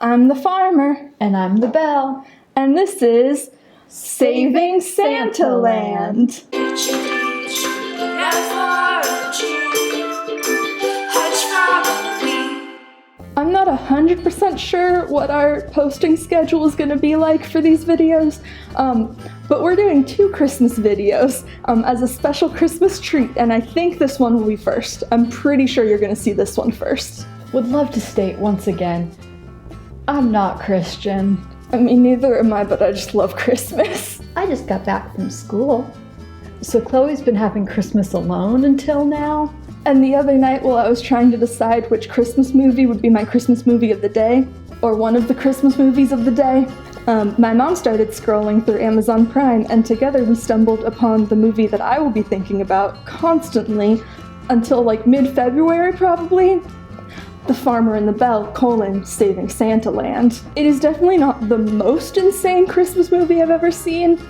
I'm the farmer. And I'm the Belle. And this is Saving Santaland. I'm not 100% sure what our posting schedule is going to be like for these videos, but we're doing 2 Christmas videos as a special Christmas treat, and I think this one will be first. I'm pretty sure you're going to see this one first. Would love to state once again, I'm not Christian. I mean, neither am I, but I just love Christmas. I just got back from school. So Chloe's been having Christmas alone until now. And the other night, while I was trying to decide which Christmas movie would be my Christmas movie of the day, or one of the Christmas movies of the day, my mom started scrolling through Amazon Prime, and together we stumbled upon the movie that I will be thinking about constantly until like mid-February probably. The Farmer and the Belle, Saving Santaland. It is definitely not the most insane Christmas movie I've ever seen,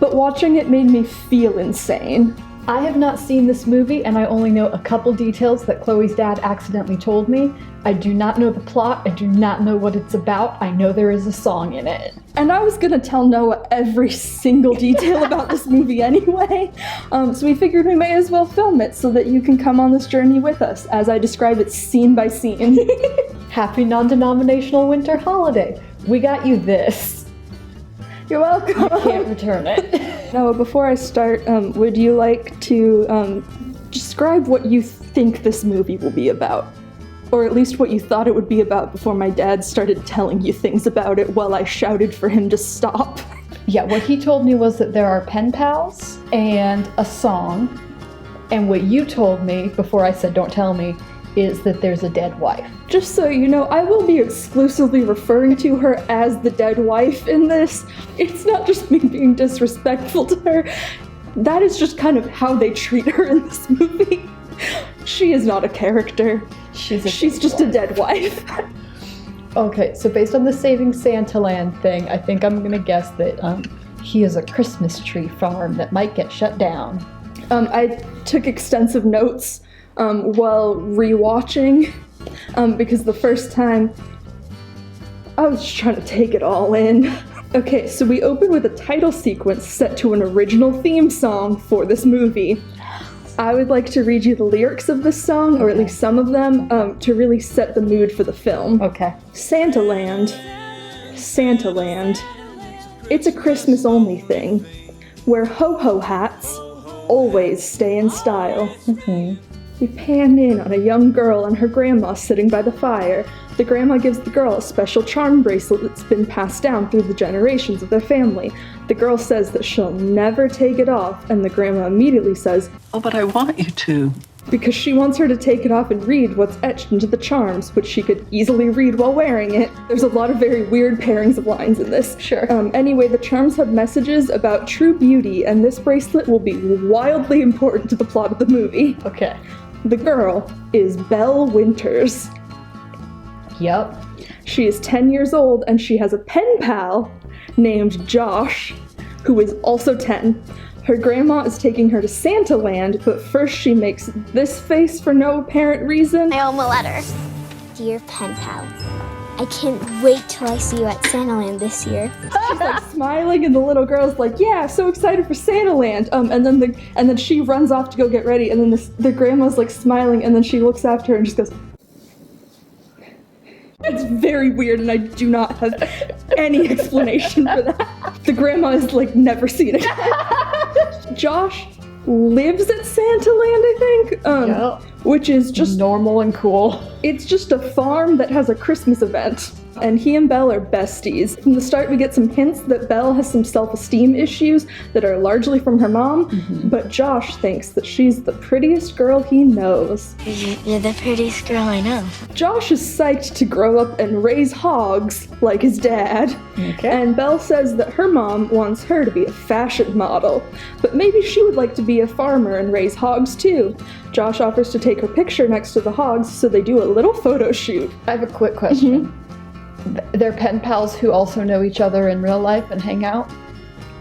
but watching it made me feel insane. I have not seen this movie, and I only know a couple details that Chloe's dad accidentally told me. I do not know the plot, I do not know what it's about, I know there is a song in it. And I was gonna tell Noah every single detail about this movie anyway, so we figured we may as well film it so that you can come on this journey with us as I describe it scene by scene. Happy non-denominational winter holiday. We got you this. You're welcome. You can't return it. Noah, before I start, would you like to describe what you think this movie will be about? Or at least what you thought it would be about before my dad started telling you things about it while I shouted for him to stop. Yeah, what he told me was that there are pen pals and a song. And what you told me, before I said don't tell me, is that there's a dead wife. Just so you know, I will be exclusively referring to her as the dead wife in this. It's not just me being disrespectful to her. That is just kind of how they treat her in this movie. She is not a character. She's just a dead wife. Okay, so based on the Saving Santaland thing, I think I'm gonna guess that he is a Christmas tree farm that might get shut down. I took extensive notes while rewatching, because the first time I was just trying to take it all in. Okay, so we open with a title sequence set to an original theme song for this movie. I would like to read you the lyrics of this song, or at least some of them, to really set the mood for the film. Okay. Santaland, Santaland, it's a Christmas-only thing, where ho-ho hats always stay in style. Mm-hmm. We pan in on a young girl and her grandma sitting by the fire. The grandma gives the girl a special charm bracelet that's been passed down through the generations of their family. The girl says that she'll never take it off, and the grandma immediately says, "Oh, but I want you to." Because she wants her to take it off and read what's etched into the charms, which she could easily read while wearing it. There's a lot of very weird pairings of lines in this. Sure. Anyway, the charms have messages about true beauty, and this bracelet will be wildly important to the plot of the movie. Okay. The girl is Belle Winters. Yep. She is 10 years old, and she has a pen pal named Josh, who is also 10. Her grandma is taking her to Santaland, but first she makes this face for no apparent reason. I owe him a letter. Dear pen pal, I can't wait till I see you at Santaland this year. She's like smiling, and the little girl's like, "Yeah, so excited for Santaland." And then she runs off to go get ready, and then the grandma's like smiling, and then she looks after her and just goes. It's very weird, and I do not have any explanation for that. The grandma is like never seen it. Josh lives at Santaland, I think, Yep. Which is just normal and cool. It's just a farm that has a Christmas event, and he and Belle are besties. From the start, we get some hints that Belle has some self-esteem issues that are largely from her mom, but Josh thinks that she's the prettiest girl he knows. You're the prettiest girl I know. Josh is psyched to grow up and raise hogs like his dad, Okay. and Belle says that her mom wants her to be a fashion model, but maybe she would like to be a farmer and raise hogs too. Josh offers to take her picture next to the hogs, so they do a little photo shoot. I have a quick question. They're pen pals who also know each other in real life and hang out?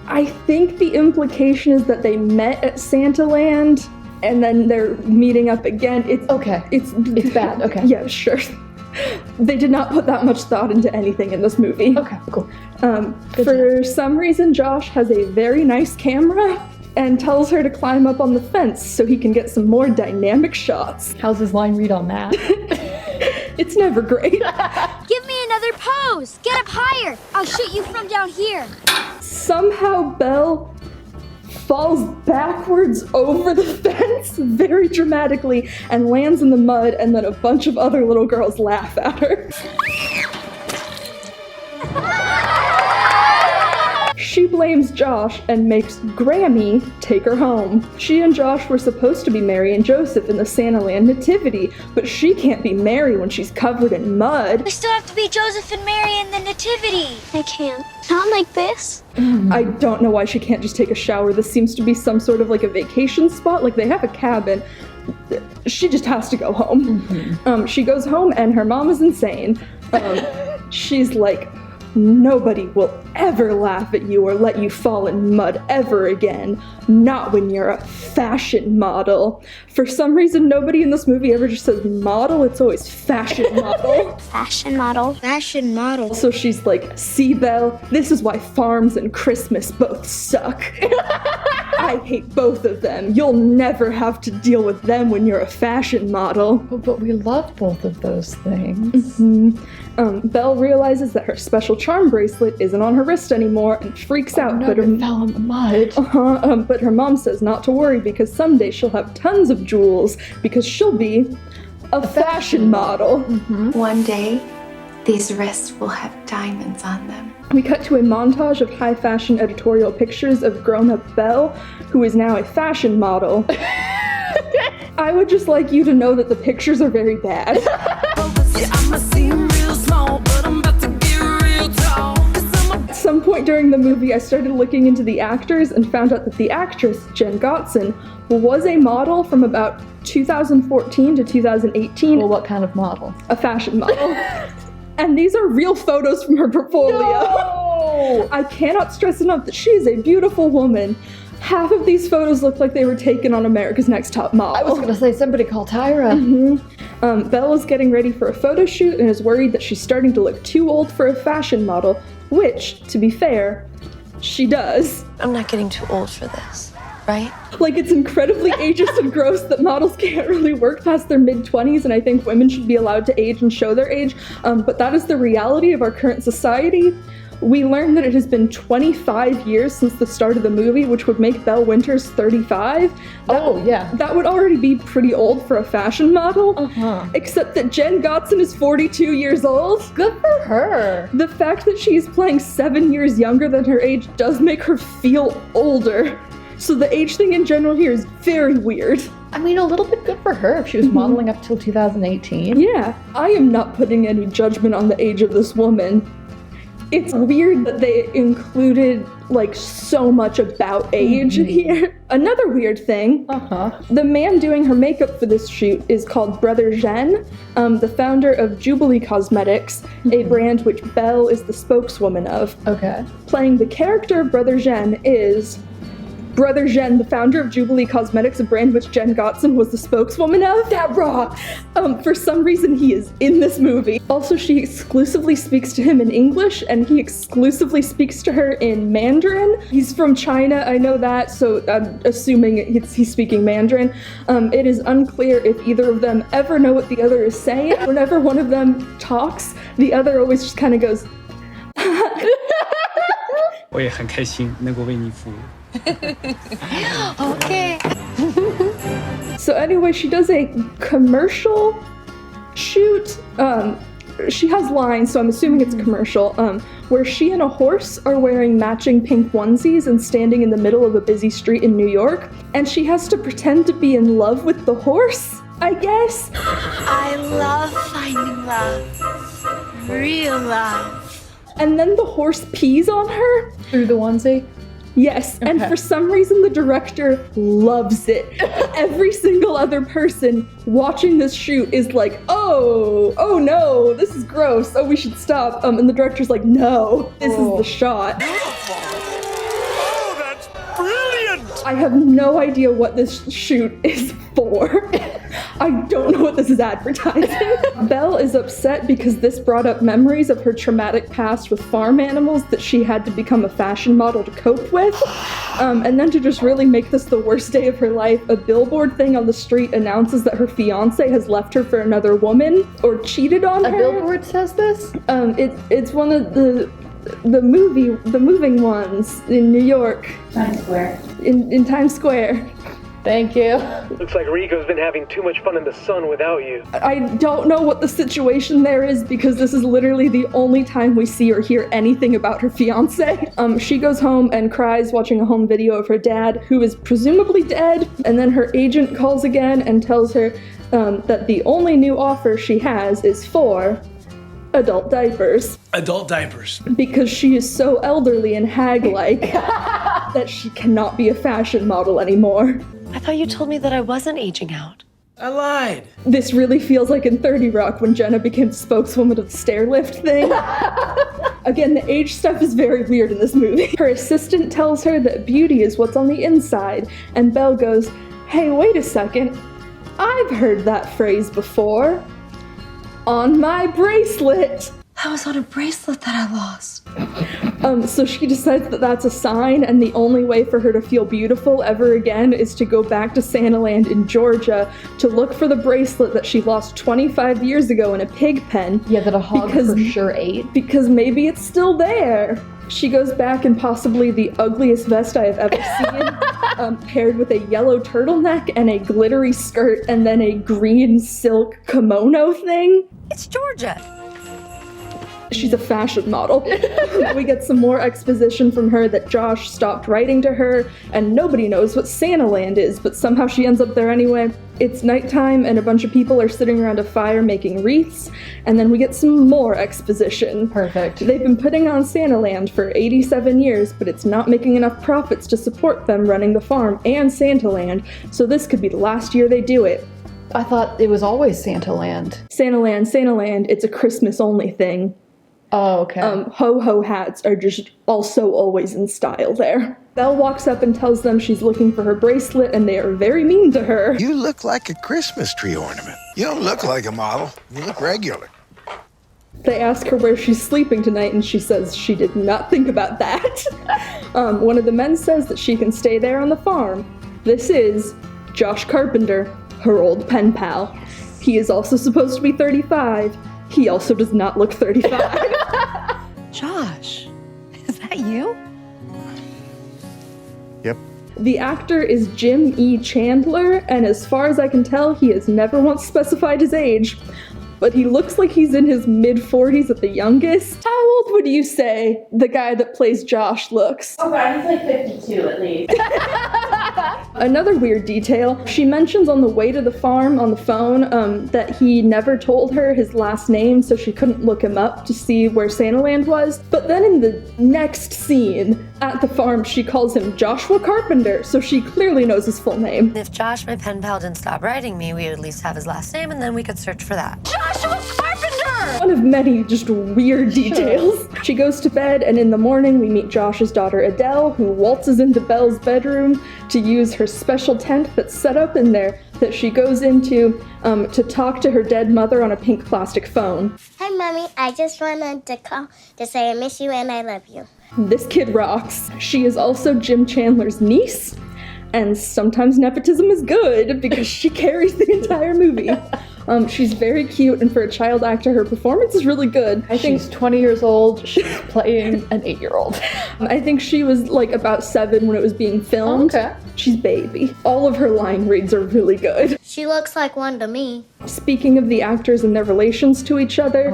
I think the implication is that they met at Santaland, and then they're meeting up again. Okay. It's bad, okay. Yeah, sure. They did not put that much thought into anything in this movie. Okay, cool. For some reason, Josh has a very nice camera and tells her to climb up on the fence so he can get some more dynamic shots. How's his line read on that? It's never great. Give me another pose. Get up higher. I'll shoot you from down here. Somehow Belle falls backwards over the fence very dramatically and lands in the mud, and then a bunch of other little girls laugh at her. She blames Josh and makes Grammy take her home. She and Josh were supposed to be Mary and Joseph in the Santaland nativity, but she can't be Mary when she's covered in mud. We still have to be Joseph and Mary in the nativity. I can't. Not like this. I don't know why she can't just take a shower. This seems to be some sort of like a vacation spot. Like they have a cabin. She just has to go home. She goes home and her mom is insane. She's like, nobody will ever laugh at you or let you fall in mud ever again. Not when you're a fashion model. For some reason, nobody in this movie ever just says model. It's always fashion model. Fashion model. Fashion model. So she's like, see, Belle, this is why farms and Christmas both suck. I hate both of them. You'll never have to deal with them when you're a fashion model. But we love both of those things. Belle realizes that her special charm bracelet isn't on her wrist anymore and freaks out. No, But it fell in the mud. but her mom says not to worry because someday she'll have tons of jewels because she'll be a fashion model. One day, these wrists will have diamonds on them. We cut to a montage of high fashion editorial pictures of grown-up Belle, who is now a fashion model. I would just like you to know that the pictures are very bad. At some point during the movie, I started looking into the actors and found out that the actress, Jen Gotzon, was a model from about 2014 to 2018. Well, what kind of model? A fashion model. And these are real photos from her portfolio. No! I cannot stress enough that she is a beautiful woman. Half of these photos look like they were taken on America's Next Top Model. I was gonna say somebody call Tyra. Belle is getting ready for a photo shoot and is worried that she's starting to look too old for a fashion model, which, to be fair, she does. I'm not getting too old for this, right? Like, it's incredibly ageist and gross that models can't really work past their mid-20s, and I think women should be allowed to age and show their age, but that is the reality of our current society. We learned that it has been 25 years since the start of the movie, which would make Belle Winters 35. That would already be pretty old for a fashion model. Except that Jen Gotzon is 42 years old. Good for her. The fact that she's playing 7 years younger than her age does make her feel older. So the age thing in general here is very weird. I mean, a little bit good for her if she was modeling up till 2018. Yeah, I am not putting any judgment on the age of this woman. It's weird that they included, like, so much about age here. Another weird thing, the man doing her makeup for this shoot is called Brother Jean, the founder of Jubilee Cosmetics, a brand which Belle is the spokeswoman of. Okay. Playing the character Brother Jean is Brother Jean, the founder of Jubilee Cosmetics, a brand which Jen Gotzon was the spokeswoman of. That rocks! For some reason, he is in this movie. Also, she exclusively speaks to him in English, and he exclusively speaks to her in Mandarin. He's from China, I know that, so I'm assuming he's speaking Mandarin. It is unclear if either of them ever know what the other is saying. Whenever one of them talks, the other always just kind of goes, 我也很开心能够为你服务。 Okay. So anyway, she does a commercial shoot. She has lines, so I'm assuming it's a commercial, where she and a horse are wearing matching pink onesies and standing in the middle of a busy street in New York. And she has to pretend to be in love with the horse, I guess. I love finding love. Real love. And then the horse pees on her. Through the onesie? Yes, and for some reason the director loves it. Every single other person watching this shoot is like, oh no, this is gross, oh we should stop. And the director's like, no, this is the shot. Oh, that's brilliant! I have no idea what this shoot is for. I don't know what this is advertising. Belle is upset because this brought up memories of her traumatic past with farm animals that she had to become a fashion model to cope with. And then to just really make this the worst day of her life, a billboard thing on the street announces that her fiance has left her for another woman or cheated on her. A billboard says this? It's one of the moving ones in New York. Times Square. In Times Square. Thank you. Looks like Rico's been having too much fun in the sun without you. I don't know what the situation there is because this is literally the only time we see or hear anything about her fiance. She goes home and cries watching a home video of her dad, who is presumably dead, and then her agent calls again and tells her that the only new offer she has is for adult diapers. Adult diapers. Because she is so elderly and hag-like that she cannot be a fashion model anymore. I thought you told me that I wasn't aging out. I lied. This really feels like in 30 Rock when Jenna became the spokeswoman of the stair lift thing. Again, the age stuff is very weird in this movie. Her assistant tells her that beauty is what's on the inside, and Belle goes, "Hey, wait a second. I've heard that phrase before. On my bracelet." That was on a bracelet that I lost. So she decides that that's a sign, and the only way for her to feel beautiful ever again is to go back to Santaland in Georgia to look for the bracelet that she lost 25 years ago in a pig pen. Yeah, that a hog for sure ate. Because maybe it's still there. She goes back in possibly the ugliest vest I have ever seen, paired with a yellow turtleneck and a glittery skirt and then a green silk kimono thing. It's Georgia. She's a fashion model. We get some more exposition from her that Josh stopped writing to her, and nobody knows what Santaland is, but somehow she ends up there anyway. It's nighttime, and a bunch of people are sitting around a fire making wreaths, and then we get some more exposition. Perfect. They've been putting on Santaland for 87 years, but it's not making enough profits to support them running the farm and Santaland, so this could be the last year they do it. I thought it was always Santaland. Santaland, it's a Christmas-only thing. Oh, okay. Ho-ho hats are just also always in style there. Belle walks up and tells them she's looking for her bracelet, and they are very mean to her. You look like a Christmas tree ornament. You don't look like a model. You look regular. They ask her where she's sleeping tonight, and she says she did not think about that. One of the men says that she can stay there on the farm. This is Josh Carpenter, her old pen pal. He is also supposed to be 35. He also does not look 35. Josh, is that you? Yep. The actor is Jim E. Chandler, and as far as I can tell, he has never once specified his age. But he looks like he's in his mid-40s at the youngest. How old would you say the guy that plays Josh looks? Oh god, he's like 52 at least. Another weird detail, she mentions on the way to the farm on the phone that he never told her his last name, so she couldn't look him up to see where Santaland was. But then in the next scene at the farm, she calls him Joshua Carpenter, so she clearly knows his full name. If Josh, my pen pal, didn't stop writing me, we would at least have his last name, and then we could search for that. Joshua Carpenter! One of many just weird details. She goes to bed, and in the morning we meet Josh's daughter Adele, who waltzes into Belle's bedroom to use her special tent that's set up in there that she goes into to talk to her dead mother on a pink plastic phone. Hi, Mommy. I just wanted to call to say I miss you and I love you. This kid rocks. She is also Jim Chandler's niece, and sometimes nepotism is good because she carries the entire movie. She's very cute, and for a child actor, her performance is really good. I think She's 20 years old. She's playing an 8-year-old. I think she was like about 7 when it was being filmed. Okay. She's baby. All of her line reads are really good. She looks like one to me. Speaking of the actors and their relations to each other,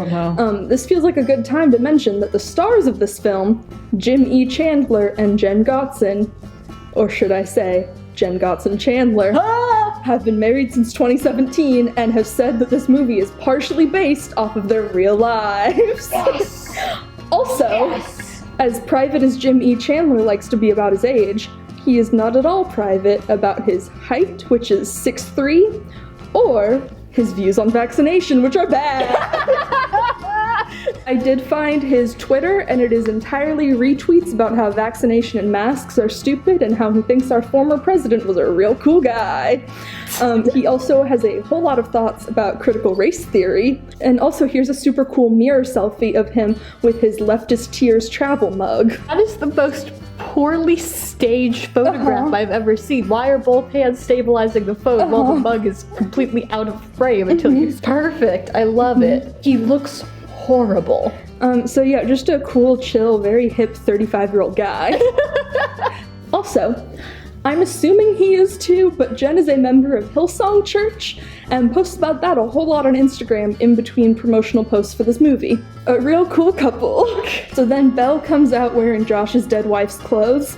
this feels like a good time to mention that the stars of this film, Jim E. Chandler and Jen Gotzon, or should I say, Jen Gotzon Chandler, have been married since 2017 and have said that this movie is partially based off of their real lives. Yes. Also, as private as Jim E. Chandler likes to be about his age, he is not at all private about his height, which is 6'3", or his views on vaccination, which are bad. I did find his Twitter, and it is entirely retweets about how vaccination and masks are stupid and how he thinks our former president was a real cool guy. He also has a whole lot of thoughts about critical race theory, and also here's a super cool mirror selfie of him with his leftist tears travel mug. That is the most poorly staged photograph I've ever seen. Why are both hands stabilizing the phone while the mug is completely out of frame until he's perfect? I love it. He looks horrible. So yeah, just a cool, chill, very hip 35-year-old guy. Also, I'm assuming he is too, but Jen is a member of Hillsong Church and posts about that a whole lot on Instagram in between promotional posts for this movie. A real cool couple. So then Belle comes out wearing Josh's dead wife's clothes.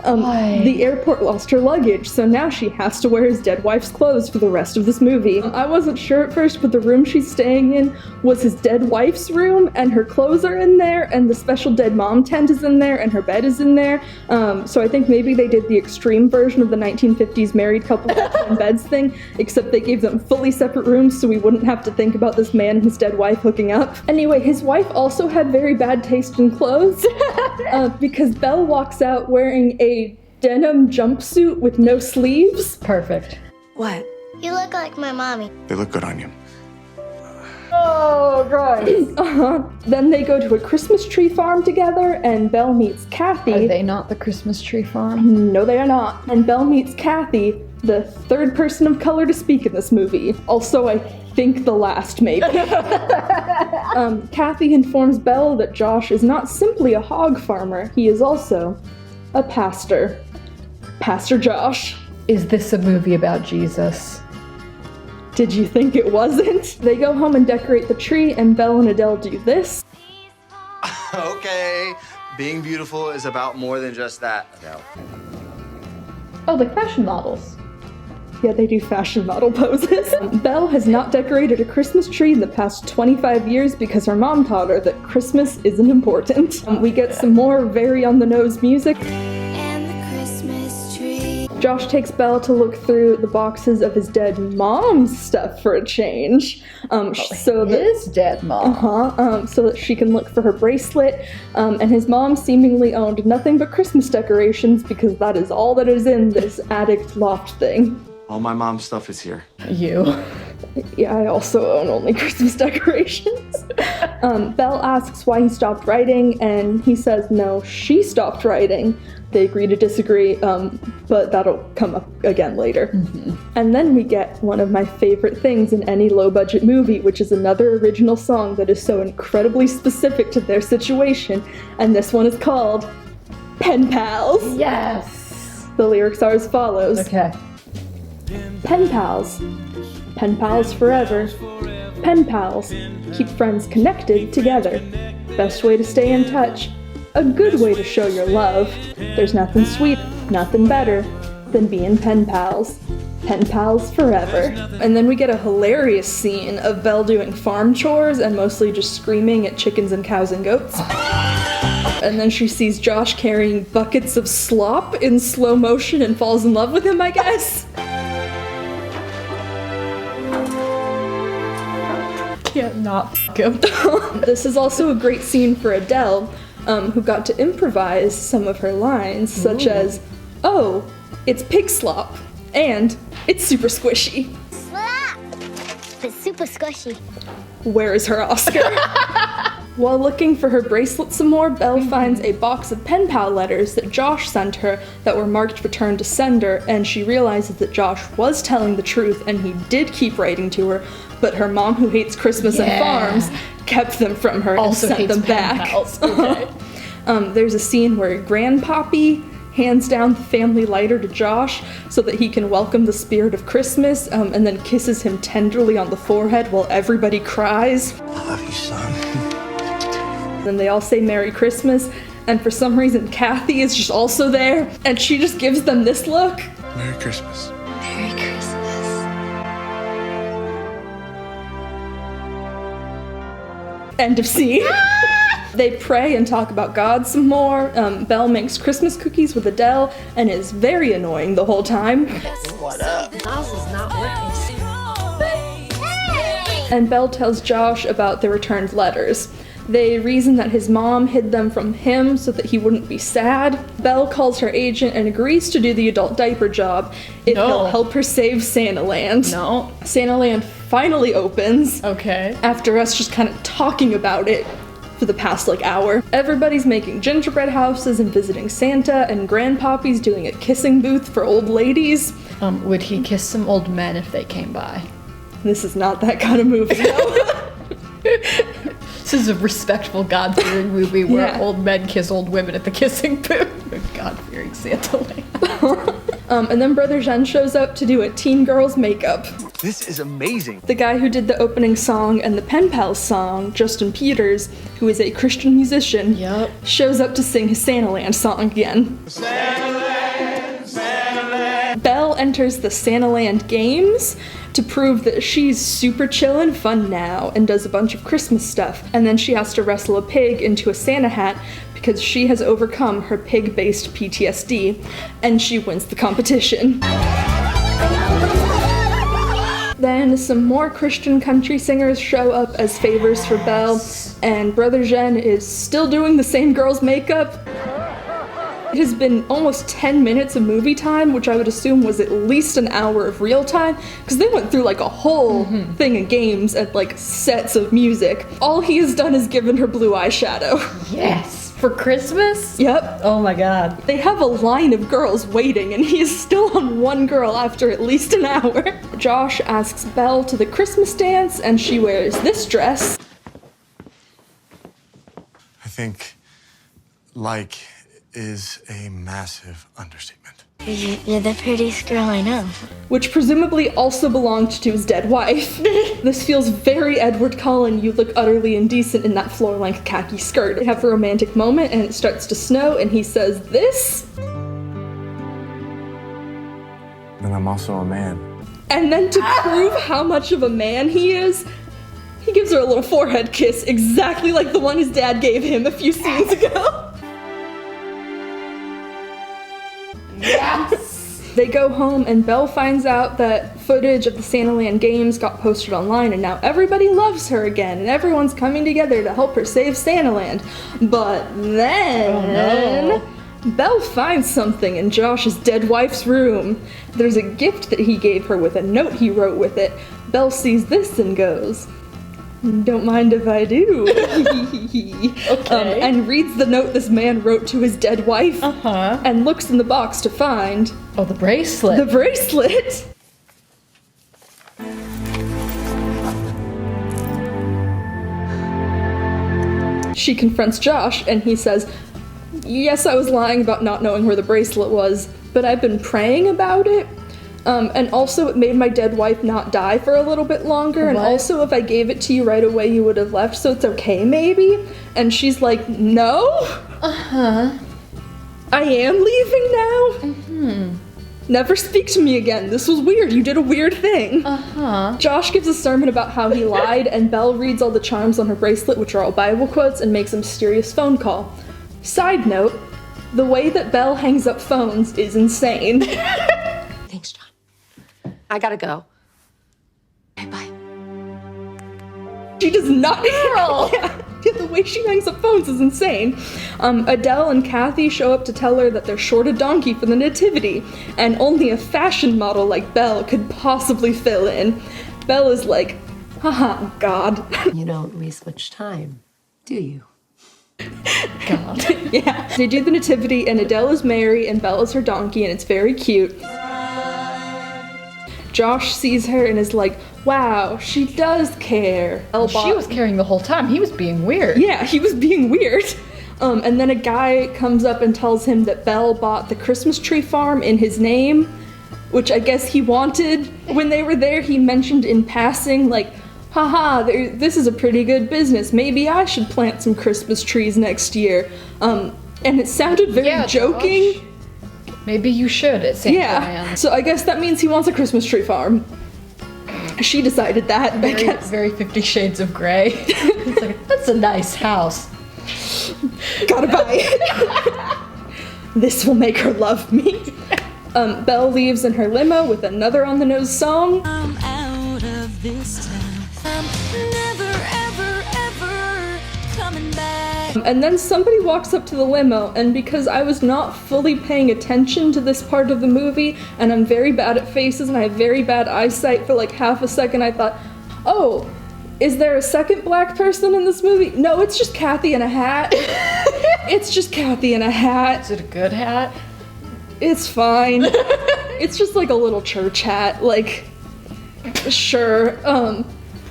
The airport lost her luggage, so now she has to wear his dead wife's clothes for the rest of this movie. I wasn't sure at first, but the room she's staying in was his dead wife's room, and her clothes are in there, and the special dead mom tent is in there, and her bed is in there. So I think maybe they did the extreme version of the 1950s married couple in beds thing, except they gave them fully separate rooms so we wouldn't have to think about this man and his dead wife hooking up. Anyway, his wife also had very bad taste in clothes, because Belle walks out wearing a denim jumpsuit with no sleeves. Perfect. What? You look like my mommy. They look good on you. Oh, gross. Then they go to a Christmas tree farm together, and Belle meets Kathy. Are they not the Christmas tree farm? No, they are not. And Belle meets Kathy, the third person of color to speak in this movie. Also, I think the last, maybe. Kathy informs Belle that Josh is not simply a hog farmer, he is also a pastor. Pastor Josh. Is this a movie about Jesus? Did you think it wasn't? They go home and decorate the tree, and Belle and Adele do this. Okay, being beautiful is about more than just that, Adele. Oh, like fashion models. Yeah, they do fashion model poses. Belle has not decorated a Christmas tree in the past 25 years because her mom taught her that Christmas isn't important. We get some more very on-the-nose music. And the Christmas tree. Josh takes Belle to look through the boxes of his dead mom's stuff for a change. His dead mom. So that she can look for her bracelet. And his mom seemingly owned nothing but Christmas decorations because that is all that is in this attic loft thing. All my mom's stuff is here. You. Yeah, I also own only Christmas decorations. Belle asks why he stopped writing, and he says no, she stopped writing. They agree to disagree, but that'll come up again later. And then we get one of my favorite things in any low-budget movie, which is another original song that is so incredibly specific to their situation, and this one is called Pen Pals. Yes! The lyrics are as follows. Okay. Pen pals. Pen pals forever. Pen pals. Keep friends connected together. Best way to stay in touch. A good way to show your love. There's nothing sweet, nothing better than being pen pals. Pen pals forever. And then we get a hilarious scene of Belle doing farm chores and mostly just screaming at chickens and cows and goats. And then she sees Josh carrying buckets of slop in slow motion and falls in love with him, I guess. Can't not fuck him. This is also a great scene for Adele, who got to improvise some of her lines, such as, "Oh, it's pig slop," and "It's super squishy." Slap! It's super squishy. Where is her Oscar? While looking for her bracelet some more, Belle finds a box of pen pal letters that Josh sent her that were marked return to sender, and she realizes that Josh was telling the truth and he did keep writing to her, but her mom, who hates Christmas and farms, kept them from her Also and sent them back. Okay. There's a scene where Grandpappy hands down the family lighter to Josh so that he can welcome the spirit of Christmas, and then kisses him tenderly on the forehead while everybody cries. I love you, son. Then they all say Merry Christmas, and for some reason Kathy is just also there, and she just gives them this look. Merry Christmas. Merry Christmas. End of scene. They pray and talk about God some more. Belle makes Christmas cookies with Adele and is very annoying the whole time. What up? Mouse is not working. And Belle tells Josh about the returned letters. They reason that his mom hid them from him so that he wouldn't be sad. Belle calls her agent and agrees to do the adult diaper job if he'll help her save Santaland. No. Santaland finally opens. Okay. After us just kind of talking about it for the past hour. Everybody's making gingerbread houses and visiting Santa, and Grandpappy's doing a kissing booth for old ladies. Would he kiss some old men if they came by? This is not that kind of movie, though. This is a respectful, God-fearing movie where old men kiss old women at the kissing booth. God-fearing Santaland. And then Brother Jean shows up to do a teen girl's makeup. This is amazing. The guy who did the opening song and the penpal song, Justin Peters, who is a Christian musician, shows up to sing his Santaland song again. Santaland, Santaland. Belle enters the Santaland games to prove that she's super chill and fun now, and does a bunch of Christmas stuff. And then she has to wrestle a pig into a Santa hat because she has overcome her pig-based PTSD, and she wins the competition. Then some more Christian country singers show up as favors for Belle, and Brother Jean is still doing the same girl's makeup. It has been almost 10 minutes of movie time, which I would assume was at least an hour of real time, because they went through a whole thing of games and sets of music. All he has done is given her blue eyeshadow. Yes! For Christmas? Yep. Oh my god. They have a line of girls waiting, and he is still on one girl after at least an hour. Josh asks Belle to the Christmas dance, and she wears this dress. I think is a massive understatement. You're the prettiest girl I know. Which presumably also belonged to his dead wife. This feels very Edward Cullen, you look utterly indecent in that floor-length khaki skirt. They have a romantic moment and it starts to snow and he says this. Then I'm also a man. And then to prove how much of a man he is, he gives her a little forehead kiss exactly like the one his dad gave him a few scenes ago. Yes! They go home and Belle finds out that footage of the Santaland games got posted online and now everybody loves her again and everyone's coming together to help her save Santaland. But then... Belle finds something in Josh's dead wife's room. There's a gift that he gave her with a note he wrote with it. Belle sees this and goes, "Don't mind if I do." Okay. And reads the note this man wrote to his dead wife. And looks in the box to find... Oh, the bracelet. The bracelet! She confronts Josh and he says, "Yes, I was lying about not knowing where the bracelet was, but I've been praying about it. And also it made my dead wife not die for a little bit longer. And also if I gave it to you right away, you would have left, so it's okay maybe?" And she's like, "No? I am leaving now? Never speak to me again. This was weird. You did a weird thing." Josh gives a sermon about how he lied, and Belle reads all the charms on her bracelet, which are all Bible quotes, and makes a mysterious phone call. Side note, the way that Belle hangs up phones is insane. Thanks, John. I gotta go. Bye. She does not. Yeah, the way she hangs up phones is insane. Adele and Kathy show up to tell her that they're short a donkey for the nativity, and only a fashion model like Belle could possibly fill in. Belle is like, haha, God. You don't waste much time, do you? God. Yeah. They do the nativity, and Adele is Mary, and Belle is her donkey, and it's very cute. Josh sees her and is like, wow, she does care. She was caring the whole time. He was being weird. Yeah, he was being weird. And then a guy comes up and tells him that Belle bought the Christmas tree farm in his name, which I guess he wanted. When they were there, he mentioned in passing, like, haha, this is a pretty good business. Maybe I should plant some Christmas trees next year. And it sounded very joking. Josh. Maybe you should at Santaland. Yeah, so I guess that means he wants a Christmas tree farm. She decided that. Very 50 Shades of Grey. It's like, that's a nice house. Gotta buy it. This will make her love me. Belle leaves in her limo with another on-the-nose song. I'm out of this town. I'm never, ever, ever coming And then somebody walks up to the limo, and because I was not fully paying attention to this part of the movie, and I'm very bad at faces and I have very bad eyesight, for like half a second I thought, oh, is there a second black person in this movie? No, it's just Kathy in a hat. It's just Kathy in a hat. Is it a good hat? It's fine. It's just like a little church hat, like, sure.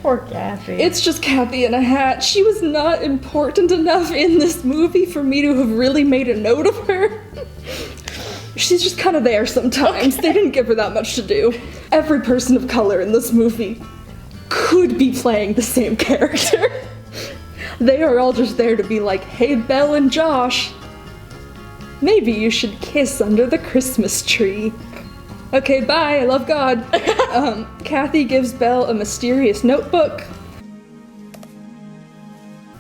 Poor Kathy. It's just Kathy in a hat. She was not important enough in this movie for me to have really made a note of her. She's just kind of there sometimes. Okay. They didn't give her that much to do. Every person of color in this movie could be playing the same character. They are all just there to be like, hey, Belle and Josh, maybe you should kiss under the Christmas tree. Okay, bye, I love God. Kathy gives Belle a mysterious notebook.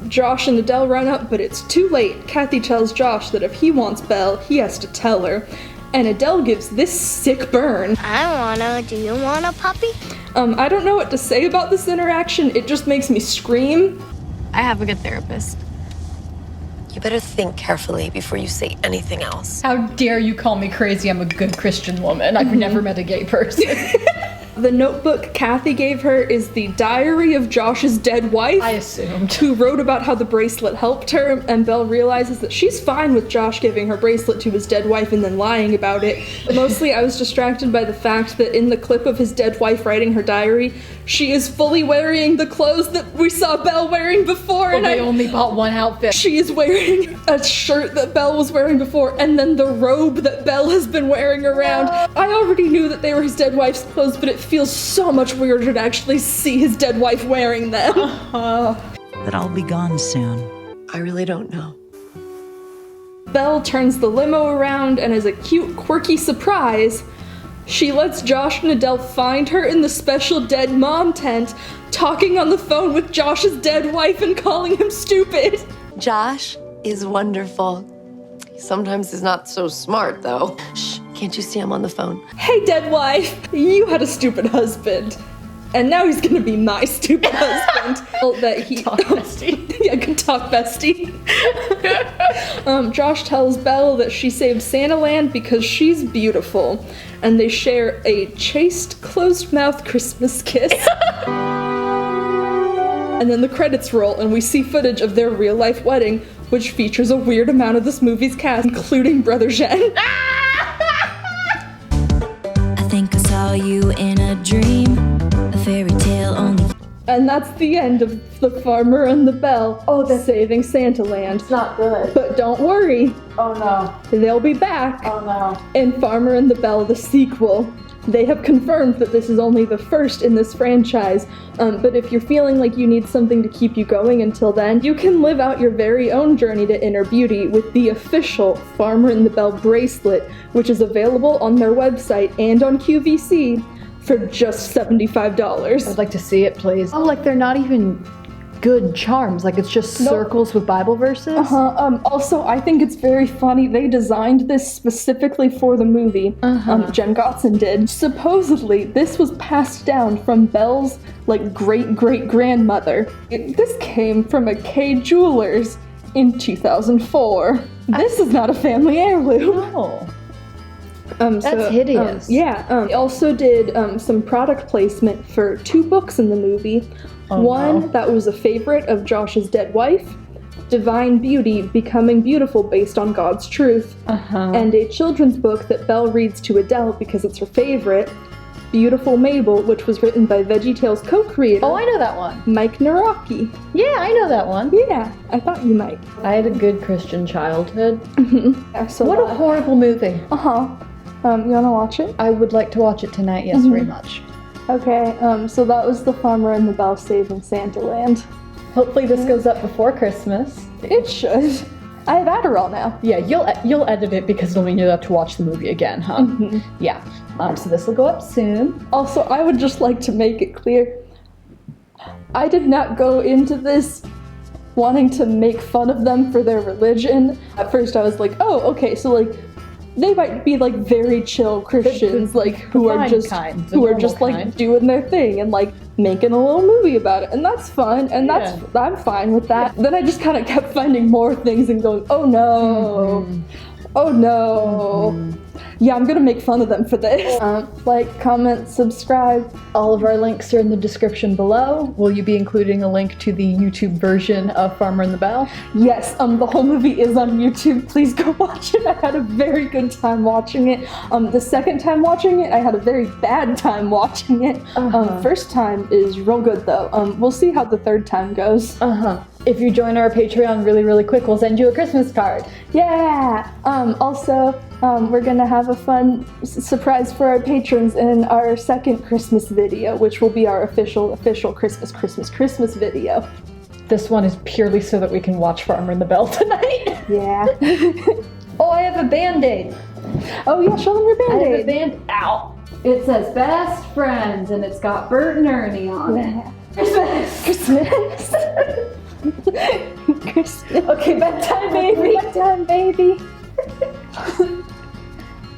Josh and Adele run up, but it's too late. Kathy tells Josh that if he wants Belle, he has to tell her. And Adele gives this sick burn. Do you want a puppy? I don't know what to say about this interaction, it just makes me scream. I have a good therapist. You better think carefully before you say anything else. How dare you call me crazy? I'm a good Christian woman. I've never met a gay person. The notebook Kathy gave her is the diary of Josh's dead wife. I assumed. Who wrote about how the bracelet helped her, and Belle realizes that she's fine with Josh giving her bracelet to his dead wife and then lying about it. Mostly I was distracted by the fact that in the clip of his dead wife writing her diary, she is fully wearing the clothes that we saw Belle wearing before. Well, and they only bought one outfit. She is wearing a shirt that Belle was wearing before, and then the robe that Belle has been wearing around. I already knew that they were his dead wife's clothes, but it feels so much weirder to actually see his dead wife wearing them. That I'll be gone soon. I really don't know. Belle turns the limo around, and as a cute, quirky surprise, she lets Josh and Adele find her in the special dead mom tent, talking on the phone with Josh's dead wife and calling him stupid. Josh is wonderful. Sometimes he's not so smart, though. Shh, can't you see him on the phone? Hey, dead wife, you had a stupid husband. And now he's gonna be my stupid husband. Talk bestie. Yeah, good talk bestie. Josh tells Belle that she saved Santaland because she's beautiful. And they share a chaste, closed-mouth Christmas kiss. And then the credits roll, and we see footage of their real-life wedding, which features a weird amount of this movie's cast, including Brother Jen. I think I saw you in a dream, a fairy tale only. And that's the end of The Farmer and the Belle. Oh, that's Saving Santaland. It's not good. But don't worry. Oh no. They'll be back. Oh no. In Farmer and the Belle, the sequel. They have confirmed that this is only the first in this franchise, but if you're feeling like you need something to keep you going until then, you can live out your very own journey to inner beauty with the official Farmer and the Belle bracelet, which is available on their website and on QVC for just $75. I'd like to see it, please. Oh, like they're not even good charms. Like it's just circles with Bible verses. Also, I think it's very funny. They designed this specifically for the movie. Jen Gotzon did. Supposedly, this was passed down from Belle's great-great-grandmother. This came from a Kay Jewelers in 2004. This is not a family heirloom. Oh. That's hideous. They also did some product placement for 2 books in the movie. One that was a favorite of Josh's dead wife, Divine Beauty, Becoming Beautiful Based on God's Truth, and a children's book that Belle reads to Adele because it's her favorite, Beautiful Mabel, which was written by VeggieTales co-creator. Oh, I know that one. Mike Naraki. Yeah, I know that one. Yeah, I thought you might. I had a good Christian childhood. So what a horrible movie. You wanna watch it? I would like to watch it tonight, yes, very much. Okay, so that was The Farmer and the Belle Saving Santaland. Hopefully this goes up before Christmas. It should. I have Adderall now. Yeah, you'll edit it because it'll mean you'll have to watch the movie again, huh? Yeah. So this will go up soon. Also, I would just like to make it clear, I did not go into this wanting to make fun of them for their religion. At first I was like, oh, okay, so they might be very chill Christians, who are just doing their thing, and making a little movie about it, and that's fun, and I'm fine with that. Then I just kind of kept finding more things and going, oh no, oh no. Yeah, I'm gonna make fun of them for this. Like, comment, subscribe. All of our links are in the description below. Will you be including a link to the YouTube version of Farmer and the Belle? Yes, the whole movie is on YouTube. Please go watch it. I had a very good time watching it. The second time watching it, I had a very bad time watching it. First time is real good though. We'll see how the third time goes. If you join our Patreon really quick, we'll send you a Christmas card. Yeah! Also, we're gonna have a fun surprise for our patrons in our second Christmas video, which will be our official Christmas video. This one is purely so that we can watch Farmer and the Belle tonight. Yeah. Oh, I have a Band-Aid. Oh yeah, show them your Band-Aid. I have a Ow. It says Best Friends, and it's got Bert and Ernie on it. Christmas. Okay, bedtime, baby. Bedtime, baby.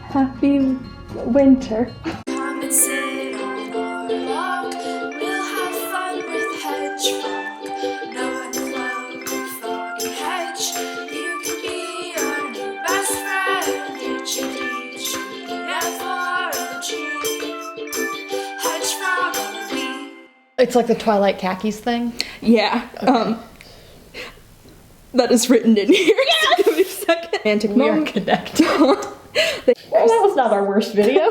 Happy winter. Come and sit on our log. We'll have fun with HedgeFrog. No unclog, frog and hedge. You can be our new best friend. H-E-D-G-F-R-O-G. HedgeFrog on the Wii. It's like the Twilight khakis thing? Yeah. Okay. That is written in here. Yes! Give me a second. We are connected. That was not our worst video.